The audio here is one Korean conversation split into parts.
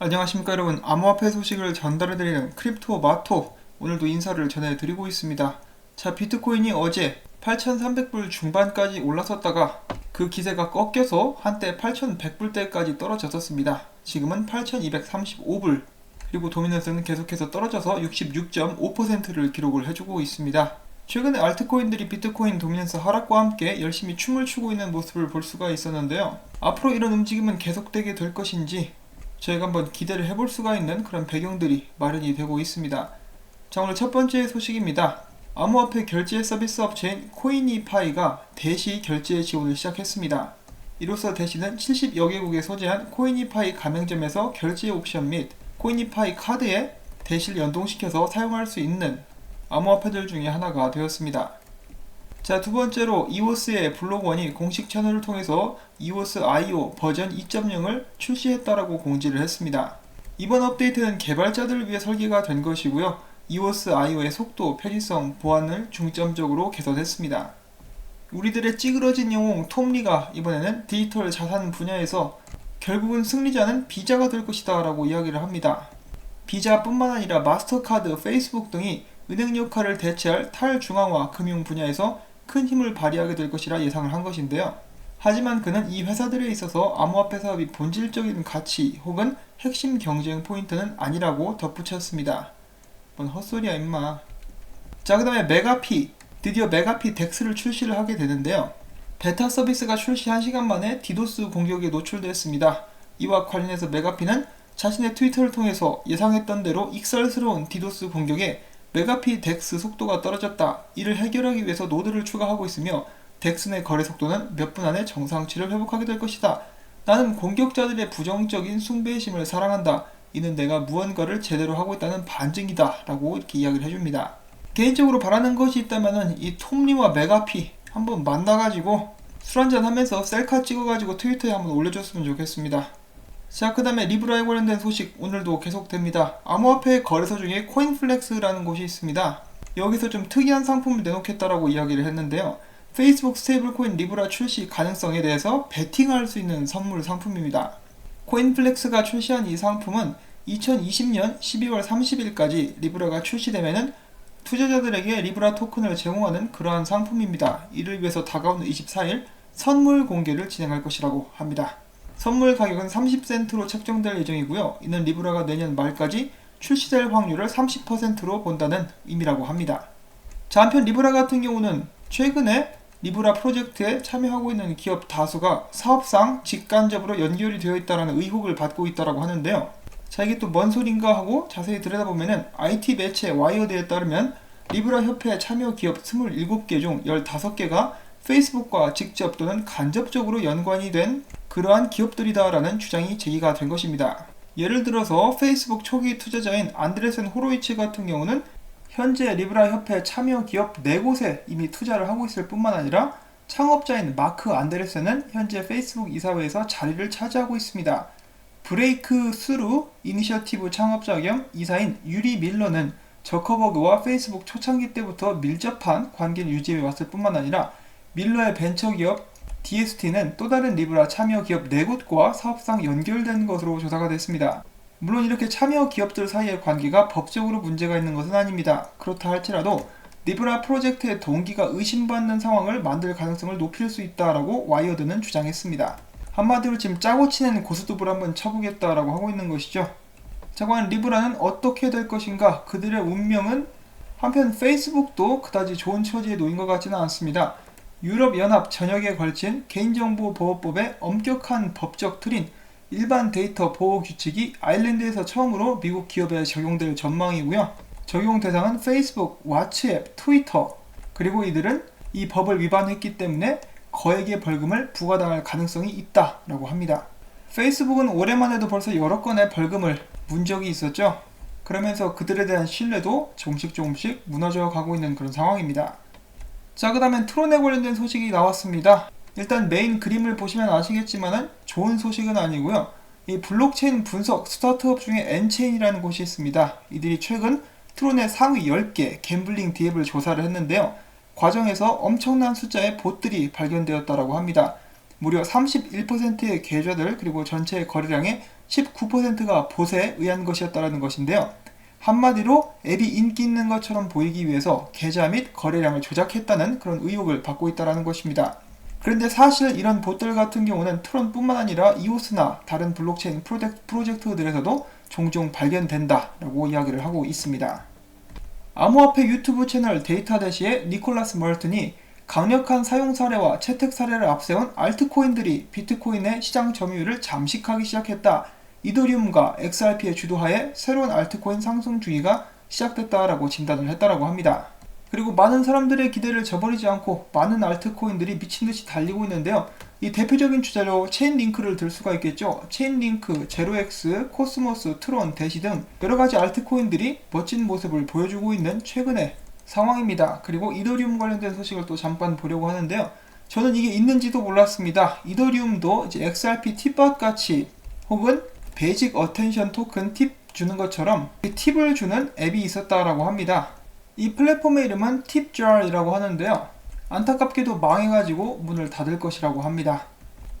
안녕하십니까 여러분. 암호화폐 소식을 전달해드리는 크립토 마토, 오늘도 인사를 전해드리고 있습니다. 자, 비트코인이 어제 8,300불 중반까지 올랐었다가 그 기세가 꺾여서 한때 8,100불대까지 떨어졌었습니다. 지금은 8,235불, 그리고 도미넌스는 계속해서 떨어져서 66.5%를 기록을 해주고 있습니다. 최근에 알트코인들이 비트코인 도미넌스 하락과 함께 열심히 춤을 추고 있는 모습을 볼 수가 있었는데요. 앞으로 이런 움직임은 계속되게 될 것인지 저희가 한번 기대를 해볼 수가 있는 그런 배경들이 마련이 되고 있습니다. 자, 오늘 첫 번째 소식입니다. 암호화폐 결제 서비스 업체인 코인이파이가 대시 결제 지원을 시작했습니다. 이로써 대시는 70여 개국에 소재한 코인이파이 가맹점에서 결제 옵션 및 코인이파이 카드에 대시를 연동시켜서 사용할 수 있는 암호화폐들 중에 하나가 되었습니다. 자, 두 번째로 이오스의 블록원이 공식 채널을 통해서 EOS.io 버전 2.0을 출시했다라고 공지를 했습니다. 이번 업데이트는 개발자들을 위해 설계가 된 것이고요. EOS.io의 속도, 편의성, 보안을 중점적으로 개선했습니다. 우리들의 찌그러진 영웅 톰리가 이번에는 디지털 자산 분야에서 결국은 승리자는 비자가 될 것이다 라고 이야기를 합니다. 비자뿐만 아니라 마스터카드, 페이스북 등이 은행 역할을 대체할 탈중앙화 금융 분야에서 큰 힘을 발휘하게 될 것이라 예상을 한 것인데요. 하지만 그는 이 회사들에 있어서 암호화폐 사업이 본질적인 가치 혹은 핵심 경쟁 포인트는 아니라고 덧붙였습니다. 뭔 헛소리야 임마. 자, 그 다음에 메가피, 드디어 메가피 덱스를 출시를 하게 되는데요. 베타 서비스가 출시 1시간 만에 디도스 공격에 노출됐습니다. 이와 관련해서 메가피는 자신의 트위터를 통해서 예상했던 대로 익살스러운 디도스 공격에 메가피 덱스 속도가 떨어졌다. 이를 해결하기 위해서 노드를 추가하고 있으며 덱스 내 거래 속도는 몇 분 안에 정상치를 회복하게 될 것이다. 나는 공격자들의 부정적인 숭배심을 사랑한다. 이는 내가 무언가를 제대로 하고 있다는 반증이다. 라고 이렇게 이야기를 해줍니다. 개인적으로 바라는 것이 있다면은 이 톰리와 메가피 한번 만나가지고 술 한잔 하면서 셀카 찍어가지고 트위터에 한번 올려줬으면 좋겠습니다. 자, 그 다음에 리브라에 관련된 소식 오늘도 계속됩니다. 암호화폐 거래소 중에 코인플렉스라는 곳이 있습니다. 여기서 좀 특이한 상품을 내놓겠다라고 이야기를 했는데요. 페이스북 스테이블코인 리브라 출시 가능성에 대해서 베팅할 수 있는 선물 상품입니다. 코인플렉스가 출시한 이 상품은 2020년 12월 30일까지 리브라가 출시되면은 투자자들에게 리브라 토큰을 제공하는 그러한 상품입니다. 이를 위해서 다가오는 24일 선물 공개를 진행할 것이라고 합니다. 선물 가격은 30센트로 책정될 예정이고요. 이는 리브라가 내년 말까지 출시될 확률을 30%로 본다는 의미라고 합니다. 자, 한편 리브라 같은 경우는 최근에 리브라 프로젝트에 참여하고 있는 기업 다수가 사업상 직간접으로 연결이 되어 있다는 의혹을 받고 있다고 하는데요. 자, 이게 또 뭔 소린가 하고 자세히 들여다보면은 IT 매체 와이어드에 따르면 리브라 협회에 참여 기업 27개 중 15개가 페이스북과 직접 또는 간접적으로 연관이 된 그러한 기업들이다라는 주장이 제기가 된 것입니다. 예를 들어서 페이스북 초기 투자자인 안드레센 호로이치 같은 경우는 현재 리브라 협회 참여 기업 4곳에 이미 투자를 하고 있을 뿐만 아니라 창업자인 마크 안드레센은 현재 페이스북 이사회에서 자리를 차지하고 있습니다. 브레이크 스루 이니셔티브 창업자 겸 이사인 유리 밀러는 저커버그와 페이스북 초창기 때부터 밀접한 관계를 유지해 왔을 뿐만 아니라 밀러의 벤처기업 DST는 또 다른 리브라 참여 기업 4곳과 사업상 연결된 것으로 조사가 됐습니다. 물론 이렇게 참여 기업들 사이의 관계가 법적으로 문제가 있는 것은 아닙니다. 그렇다 할지라도 리브라 프로젝트의 동기가 의심받는 상황을 만들 가능성을 높일 수 있다라고 와이어드는 주장했습니다. 한마디로 지금 짜고 치는 고스톱을 한번 쳐보겠다라고 하고 있는 것이죠. 자, 과연 리브라는 어떻게 될 것인가? 그들의 운명은? 한편 페이스북도 그다지 좋은 처지에 놓인 것 같지는 않습니다. 유럽연합 전역에 걸친 개인정보보호법의 엄격한 법적 틀인 일반 데이터 보호 규칙이 아일랜드에서 처음으로 미국 기업에 적용될 전망이고요. 적용 대상은 페이스북, 왓츠앱, 트위터, 그리고 이들은 이 법을 위반했기 때문에 거액의 벌금을 부과당할 가능성이 있다라고 합니다. 페이스북은 올해만 해도 벌써 여러 건의 벌금을 문 적이 있었죠. 그러면서 그들에 대한 신뢰도 조금씩 무너져 가고 있는 그런 상황입니다. 자, 그 다음엔 트론에 관련된 소식이 나왔습니다. 일단 메인 그림을 보시면 아시겠지만은 좋은 소식은 아니고요. 이 블록체인 분석 스타트업 중에 엔체인이라는 곳이 있습니다. 이들이 최근 트론의 상위 10개 갬블링 디앱을 조사를 했는데요. 과정에서 엄청난 숫자의 봇들이 발견되었다고 합니다. 무려 31%의 계좌들 그리고 전체 거래량의 19%가 봇에 의한 것이었다는 것인데요. 한마디로 앱이 인기 있는 것처럼 보이기 위해서 계좌 및 거래량을 조작했다는 그런 의혹을 받고 있다는 것입니다. 그런데 사실 이런 봇들 같은 경우는 트론뿐만 아니라 이오스나 다른 블록체인 프로젝트들에서도 종종 발견된다라고 이야기를 하고 있습니다. 암호화폐 유튜브 채널 데이터대시의 니콜라스 멀튼이 강력한 사용 사례와 채택 사례를 앞세운 알트코인들이 비트코인의 시장 점유율을 잠식하기 시작했다. 이더리움과 XRP의 주도하에 새로운 알트코인 상승 주기가 시작됐다라고 진단을 했다라고 합니다. 그리고 많은 사람들의 기대를 저버리지 않고 많은 알트코인들이 미친듯이 달리고 있는데요. 이 대표적인 주자로 체인링크를 들 수가 있겠죠. 체인링크, 제로엑스, 코스모스, 트론, 대시 등 여러가지 알트코인들이 멋진 모습을 보여주고 있는 최근의 상황입니다. 그리고 이더리움 관련된 소식을 또 잠깐 보려고 하는데요. 저는 이게 있는지도 몰랐습니다. 이더리움도 이제 XRP 팁밭 같이 혹은 베이직 어텐션 토큰 팁 주는 것처럼 팁을 주는 앱이 있었다라고 합니다. 이 플랫폼의 이름은 팁jar이라고 하는데요. 안타깝게도 망해가지고 문을 닫을 것이라고 합니다.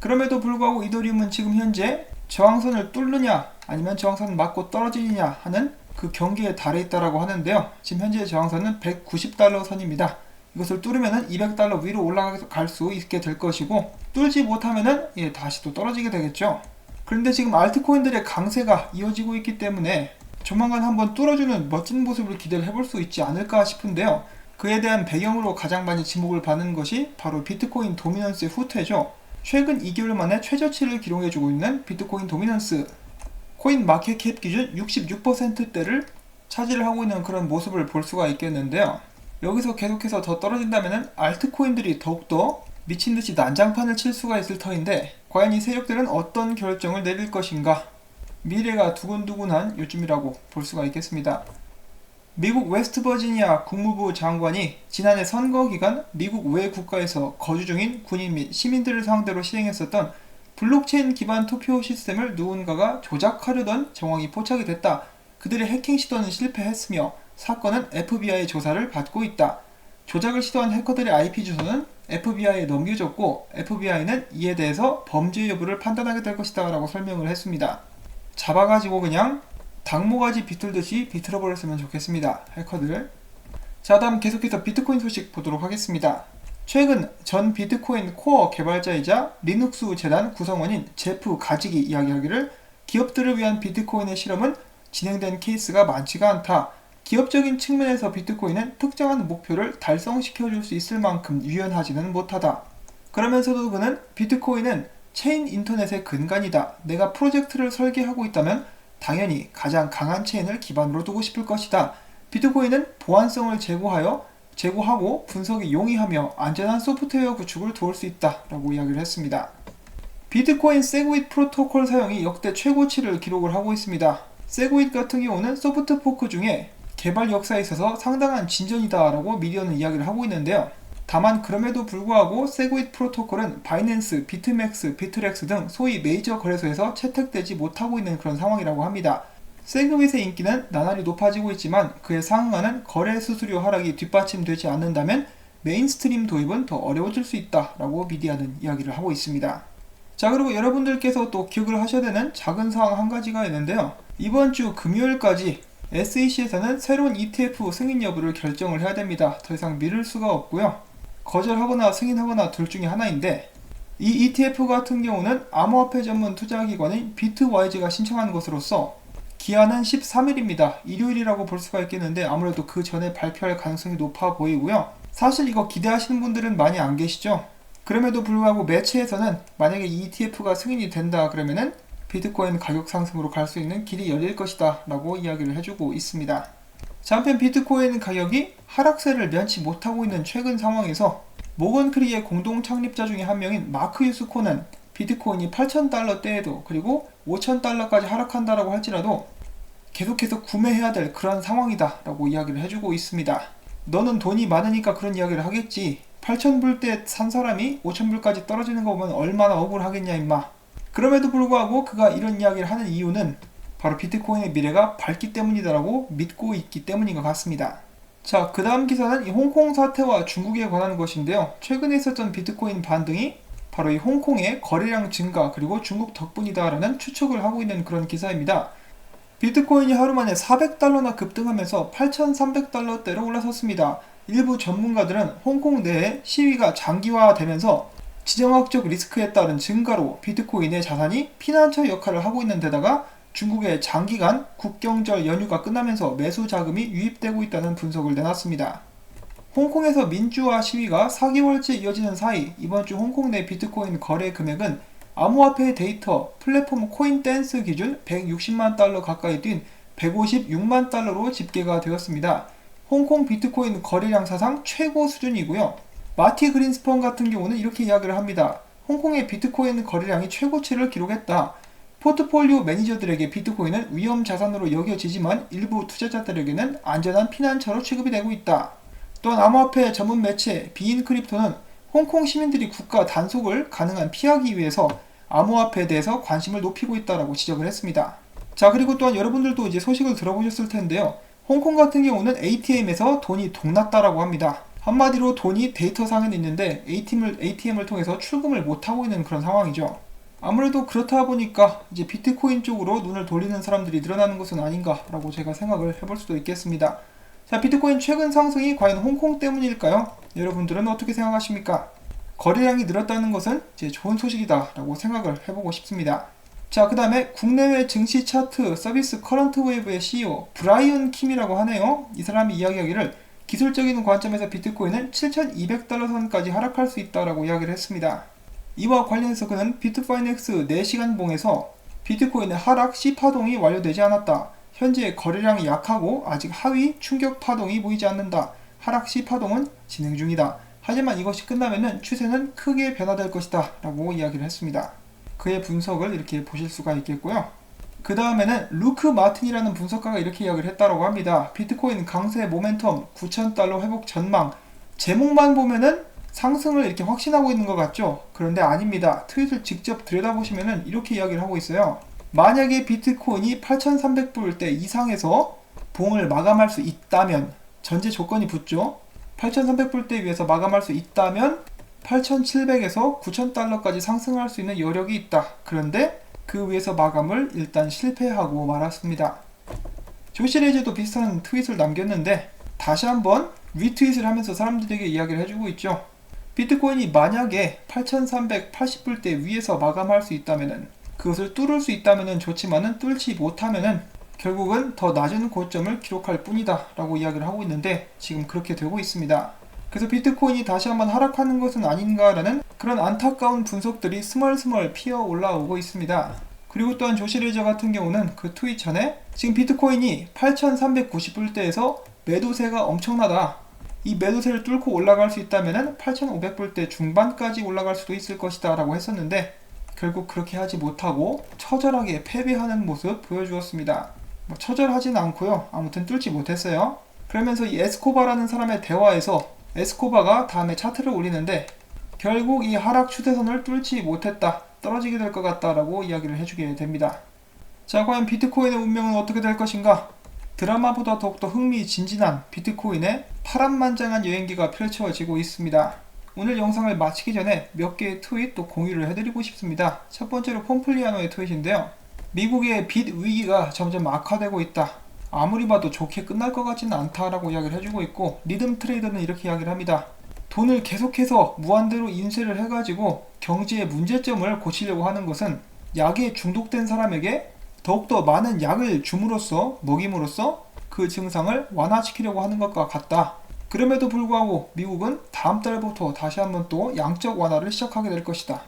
그럼에도 불구하고 이더리움은 지금 현재 저항선을 뚫느냐 아니면 저항선을 맞고 떨어지느냐 하는 그 경계에 달해 있다라고 하는데요. 지금 현재 저항선은 190달러 선입니다. 이것을 뚫으면 200달러 위로 올라갈 수 있게 될 것이고 뚫지 못하면 다시 또 떨어지게 되겠죠. 그런데 지금 알트코인들의 강세가 이어지고 있기 때문에 조만간 한번 뚫어주는 멋진 모습을 기대를 해볼 수 있지 않을까 싶은데요. 그에 대한 배경으로 가장 많이 지목을 받는 것이 바로 비트코인 도미넌스의 후퇴죠. 최근 2개월 만에 최저치를 기록해주고 있는 비트코인 도미넌스. 코인 마켓캡 기준 66%대를 차지를 하고 있는 그런 모습을 볼 수가 있겠는데요. 여기서 계속해서 더 떨어진다면 알트코인들이 더욱더 미친듯이 난장판을 칠 수가 있을 터인데 과연 이 세력들은 어떤 결정을 내릴 것인가? 미래가 두근두근한 요즘이라고 볼 수가 있겠습니다. 미국 웨스트버지니아 국무부 장관이 지난해 선거 기간 미국 외 국가에서 거주 중인 군인 및 시민들을 상대로 시행했었던 블록체인 기반 투표 시스템을 누군가가 조작하려던 정황이 포착이 됐다. 그들의 해킹 시도는 실패했으며 사건은 FBI 조사를 받고 있다. 조작을 시도한 해커들의 IP 주소는 FBI에 넘겨졌고 FBI는 이에 대해서 범죄 여부를 판단하게 될 것이다 라고 설명을 했습니다. 잡아가지고 그냥 닭모가지 비틀듯이 비틀어버렸으면 좋겠습니다. 해커들. 자, 다음 계속해서 비트코인 소식 보도록 하겠습니다. 최근 전 비트코인 코어 개발자이자 리눅스 재단 구성원인 제프 가직이 이야기하기를 기업들을 위한 비트코인의 실험은 진행된 케이스가 많지가 않다. 기업적인 측면에서 비트코인은 특정한 목표를 달성시켜줄 수 있을 만큼 유연하지는 못하다. 그러면서도 그는 비트코인은 체인 인터넷의 근간이다. 내가 프로젝트를 설계하고 있다면 당연히 가장 강한 체인을 기반으로 두고 싶을 것이다. 비트코인은 보안성을 제고하고 분석이 용이하며 안전한 소프트웨어 구축을 도울 수 있다 라고 이야기를 했습니다. 비트코인 세그윗 프로토콜 사용이 역대 최고치를 기록을 하고 있습니다. 세그윗 같은 경우는 소프트 포크 중에 개발 역사에 있어서 상당한 진전이다 라고 미디어는 이야기를 하고 있는데요. 다만 그럼에도 불구하고 세그윗 프로토콜은 바이낸스, 비트맥스, 비트렉스 등 소위 메이저 거래소에서 채택되지 못하고 있는 그런 상황이라고 합니다. 세그윗의 인기는 나날이 높아지고 있지만 그에 상응하는 거래 수수료 하락이 뒷받침되지 않는다면 메인스트림 도입은 더 어려워질 수 있다라고 미디어는 이야기를 하고 있습니다. 자, 그리고 여러분들께서 또 기억을 하셔야 되는 작은 사항 한 가지가 있는데요. 이번 주 금요일까지 SEC에서는 새로운 ETF 승인 여부를 결정을 해야 됩니다. 더 이상 미룰 수가 없고요. 거절하거나 승인하거나 둘 중에 하나인데 이 ETF 같은 경우는 암호화폐 전문 투자기관인 비트와이즈가 신청한 것으로서 기한은 13일입니다. 일요일이라고 볼 수가 있겠는데 아무래도 그 전에 발표할 가능성이 높아 보이고요. 사실 이거 기대하시는 분들은 많이 안 계시죠? 그럼에도 불구하고 매체에서는 만약에 이 ETF가 승인이 된다 그러면은 비트코인 가격 상승으로 갈 수 있는 길이 열릴 것이다 라고 이야기를 해주고 있습니다. 자, 한편 비트코인 가격이 하락세를 면치 못하고 있는 최근 상황에서 모건크리의 공동 창립자 중에 한 명인 마크 유스코는 비트코인이 8,000달러대에도 그리고 5,000달러까지 하락한다라고 할지라도 계속해서 구매해야 될 그런 상황이다 라고 이야기를 해주고 있습니다. 너는 돈이 많으니까 그런 이야기를 하겠지. 8,000불대 산 사람이 5,000불까지 떨어지는 거 보면 얼마나 억울하겠냐 임마. 그럼에도 불구하고 그가 이런 이야기를 하는 이유는 바로 비트코인의 미래가 밝기 때문이다라고 믿고 있기 때문인 것 같습니다. 자, 그 다음 기사는 이 홍콩 사태와 중국에 관한 것인데요. 최근에 있었던 비트코인 반등이 바로 이 홍콩의 거래량 증가 그리고 중국 덕분이다라는 추측을 하고 있는 그런 기사입니다. 비트코인이 하루 만에 400달러나 급등하면서 8,300달러대로 올라섰습니다. 일부 전문가들은 홍콩 내에 시위가 장기화되면서 지정학적 리스크에 따른 증가로 비트코인의 자산이 피난처 역할을 하고 있는 데다가 중국의 장기간 국경절 연휴가 끝나면서 매수 자금이 유입되고 있다는 분석을 내놨습니다. 홍콩에서 민주화 시위가 4개월째 이어지는 사이 이번 주 홍콩 내 비트코인 거래 금액은 암호화폐 데이터 플랫폼 코인댄스 기준 160만 달러 가까이 뛴 156만 달러로 집계가 되었습니다. 홍콩 비트코인 거래량 사상 최고 수준이고요. 마티 그린스펀 같은 경우는 이렇게 이야기를 합니다. 홍콩의 비트코인 거래량이 최고치를 기록했다. 포트폴리오 매니저들에게 비트코인은 위험 자산으로 여겨지지만 일부 투자자들에게는 안전한 피난처로 취급이 되고 있다. 또한 암호화폐 전문 매체 비인크립토는 홍콩 시민들이 국가 단속을 가능한 피하기 위해서 암호화폐에 대해서 관심을 높이고 있다라고 지적을 했습니다. 자, 그리고 또한 여러분들도 이제 소식을 들어보셨을 텐데요. 홍콩 같은 경우는 ATM에서 돈이 동났다라고 합니다. 한마디로 돈이 데이터상은 있는데 ATM을 통해서 출금을 못하고 있는 그런 상황이죠. 아무래도 그렇다 보니까 이제 비트코인 쪽으로 눈을 돌리는 사람들이 늘어나는 것은 아닌가라고 제가 생각을 해볼 수도 있겠습니다. 자, 비트코인 최근 상승이 과연 홍콩 때문일까요? 여러분들은 어떻게 생각하십니까? 거래량이 늘었다는 것은 이제 좋은 소식이다 라고 생각을 해보고 싶습니다. 자, 그 다음에 국내외 증시 차트 서비스 커런트 웨이브의 CEO 브라이언 킴이라고 하네요. 이 사람이 이야기하기를 기술적인 관점에서 비트코인은 7,200달러 선까지 하락할 수 있다라고 이야기를 했습니다. 이와 관련해서 그는 비트파이넥스 4시간 봉에서 비트코인의 하락 C파동이 완료되지 않았다. 현재 거래량이 약하고 아직 하위 충격 파동이 보이지 않는다. 하락 C파동은 진행 중이다. 하지만 이것이 끝나면은 추세는 크게 변화될 것이다 라고 이야기를 했습니다. 그의 분석을 이렇게 보실 수가 있겠고요. 그 다음에는 루크 마틴이라는 분석가가 이렇게 이야기를 했다고 합니다. 비트코인 강세 모멘텀 9,000달러 회복 전망. 제목만 보면은 상승을 이렇게 확신하고 있는 것 같죠? 그런데 아닙니다. 트윗을 직접 들여다보시면은 이렇게 이야기를 하고 있어요. 만약에 비트코인이 8,300불대 이상에서 봉을 마감할 수 있다면, 전제 조건이 붙죠? 8,300불대 위에서 마감할 수 있다면 8,700에서 9,000달러까지 상승할 수 있는 여력이 있다. 그런데 그 위에서 마감을 일단 실패하고 말았습니다. 조시레이즈도 비슷한 트윗을 남겼는데 다시 한번 리트윗을 하면서 사람들에게 이야기를 해주고 있죠. 비트코인이 만약에 8,380불대 위에서 마감할 수 있다면은, 그것을 뚫을 수 있다면은 좋지만은 뚫지 못하면은 결국은 더 낮은 고점을 기록할 뿐이다 라고 이야기를 하고 있는데 지금 그렇게 되고 있습니다. 그래서 비트코인이 다시 한번 하락하는 것은 아닌가라는 그런 안타까운 분석들이 스멀스멀 피어 올라오고 있습니다. 그리고 또한 조시레이저 같은 경우는 그 트윗 전에 지금 비트코인이 8,390불대에서 매도세가 엄청나다. 이 매도세를 뚫고 올라갈 수 있다면 8,500불대 중반까지 올라갈 수도 있을 것이다 라고 했었는데 결국 그렇게 하지 못하고 처절하게 패배하는 모습 보여주었습니다. 처절하진 않고요. 아무튼 뚫지 못했어요. 그러면서 이 에스코바라는 사람의 대화에서 에스코바가 다음에 차트를 올리는데 결국 이 하락 추세선을 뚫지 못했다. 떨어지게 될 것 같다라고 이야기를 해주게 됩니다. 자, 과연 비트코인의 운명은 어떻게 될 것인가? 드라마보다 더욱더 흥미진진한 비트코인의 파란만장한 여행기가 펼쳐지고 있습니다. 오늘 영상을 마치기 전에 몇 개의 트윗 또 공유를 해드리고 싶습니다. 첫 번째로 폼플리아노의 트윗인데요. 미국의 빚 위기가 점점 악화되고 있다. 아무리 봐도 좋게 끝날 것 같지는 않다라고 이야기를 해주고 있고, 리듬 트레이더는 이렇게 이야기를 합니다. 돈을 계속해서 무한대로 인쇄를 해가지고 경제의 문제점을 고치려고 하는 것은 약에 중독된 사람에게 더욱더 많은 약을 줌으로써, 먹임으로써 그 증상을 완화시키려고 하는 것과 같다. 그럼에도 불구하고 미국은 다음 달부터 다시 한번 또 양적 완화를 시작하게 될 것이다.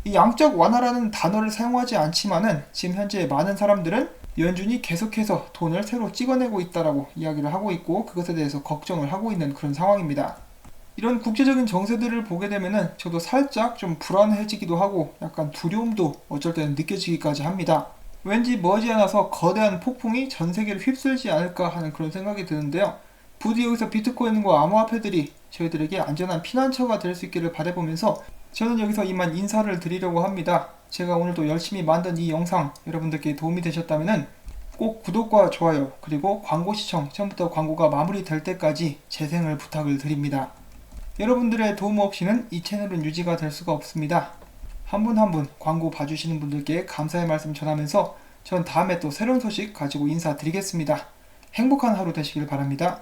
이 양적 완화라는 단어를 사용하지 않지만은 지금 현재 많은 사람들은 연준이 계속해서 돈을 새로 찍어내고 있다라고 이야기를 하고 있고, 그것에 대해서 걱정을 하고 있는 그런 상황입니다. 이런 국제적인 정세들을 보게 되면은 저도 살짝 좀 불안해지기도 하고 약간 두려움도 어쩔 때는 느껴지기까지 합니다. 왠지 머지않아서 거대한 폭풍이 전 세계를 휩쓸지 않을까 하는 그런 생각이 드는데요. 부디 여기서 비트코인과 암호화폐들이 저희들에게 안전한 피난처가 될 수 있기를 바라보면서 저는 여기서 이만 인사를 드리려고 합니다. 제가 오늘도 열심히 만든 이 영상 여러분들께 도움이 되셨다면 꼭 구독과 좋아요 그리고 광고 시청, 처음부터 광고가 마무리될 때까지 재생을 부탁을 드립니다. 여러분들의 도움 없이는 이 채널은 유지가 될 수가 없습니다. 한 분 한 분 광고 봐주시는 분들께 감사의 말씀 전하면서 전 다음에 또 새로운 소식 가지고 인사드리겠습니다. 행복한 하루 되시길 바랍니다.